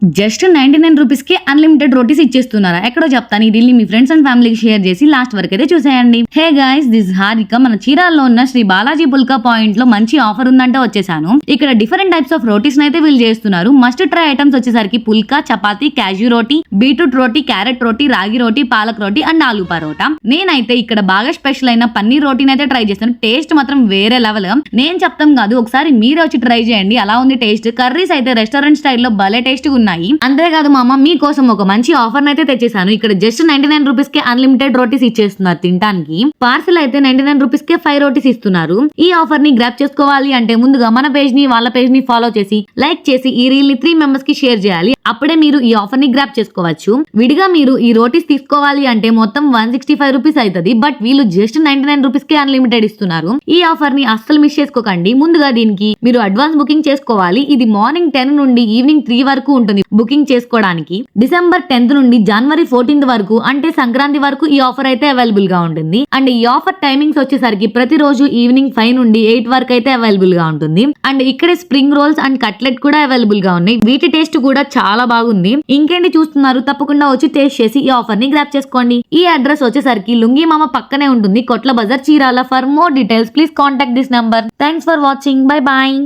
Just 99 rupees కి unlimited rotis ఇచ్చేస్తున్నారా? ఎక్కడో చెప్తాను. ఈ రీల్ మీ ఫ్రెండ్స్ అండ్ ఫ్యామిలీకి షేర్ చేసి లాస్ట్ వరకు అయితే చూసేయండి. Hey guys, this Harika. మన చీరాల్లో ఉన్న శ్రీ బాలాజీ పుల్కా పాయింట్ లో మంచి ఆఫర్ ఉందంటే వచ్చేసాను. ఇక్కడ డిఫరెంట్ టైప్స్ ఆఫ్ రోటీస్ అయితే వీళ్ళు చేస్తున్నారు. మస్ట్ ట్రై ఐటమ్స్ వచ్చేసరికి పుల్కా, చపాతీ, క్యాష్యూ రోటీ, బీట్రూట్ రోటీ, క్యారెట్ రోటీ, రాగి రోటీ, పాలక్ రోటీ అండ్ ఆలూ పరోటా. నేనైతే ఇక్కడ బాగా స్పెషల్ అయిన పన్నీర్ రోటీని అయితే ట్రై చేస్తాను. టేస్ట్ మాత్రం వేరే లెవెల్. నేను చెప్తాం కాదు, ఒకసారి మీరే వచ్చి ట్రై చేయండి. అలా ఉంది టేస్ట్. కర్రీస్ అయితే రెస్టారెంట్ స్టైల్లో భలే టేస్ట్ ఉన్నాయి. అంతేకాదు మామ, మీకోసం ఒక మంచి ఆఫర్ అయితే తెచ్చేసాను. ఇక్కడ జస్ట్ 99 రూపీస్ కి అన్లిమిటెడ్ రోటీస్ ఇచ్చేస్తున్నారు తినడానికి. పార్సల్ అయితే 99 రూపీస్ కే 5 రోటీస్ ఇస్తున్నారు. ఈ ఆఫర్ ని గ్రాప్ చేసుకోవాలి అంటే ముందుగా మన పేజ్ ని, వాళ్ళ పేజ్ ని ఫాలో చేసి లైక్ చేసి ఈ రీల్ ని 3 మెంబర్స్ కి షేర్ చేయాలి. అప్పుడే మీరు ఈ ఆఫర్ ని గ్రాప్ చేసుకోవచ్చు. విడిగా మీరు ఈ రోటీస్ తీసుకోవాలి అంటే మొత్తం 165 రూపీస్ అవుతుంది. బట్ వీళ్ళు జస్ట్ 99 రూపీస్ కే అన్లిమిటెడ్ ఇస్తున్నారు. ఈ ఆఫర్ ని అస్సలు మిస్ చేసుకోకండి. ముందుగా దీనికి మీరు అడ్వాన్స్ బుకింగ్ చేసుకోవాలి. ఇది మార్నింగ్ 10 నుండి ఈవినింగ్ 3 వరకు ఉంటుంది బుకింగ్ చేసుకోవడానికి. డిసెంబర్ 10th నుండి జనవరి 14th వరకు అంటే సంక్రాంతి వరకు ఈ ఆఫర్ అయితే అవైలబుల్ గా ఉంటుంది. అండ్ ఈ ఆఫర్ టైమింగ్స్ వచ్చేసరికి ప్రతిరోజు ఈవినింగ్ 5 నుండి 8 వరకు అయితే అవైలబుల్ గా ఉంటుంది. అండ్ ఇక్కడే స్ప్రింగ్ రోల్స్ అండ్ కట్లెట్ కూడా అవైలబుల్ గా ఉన్నాయి. వీటి టేస్ట్ కూడా చాలా బాగుంది. ఇంకేంటి చూస్తున్నారు? తప్పకుండా వచ్చి టేస్ట్ చేసి ఈ ఆఫర్ ని గ్రాప్ చేసుకోండి. ఈ అడ్రస్ వచ్చేసరికి లుంగి మామ పక్కనే ఉంటుంది, Kotla Bazar, Chirala. For more details please contact this number. Thanks for watching. Bye bye.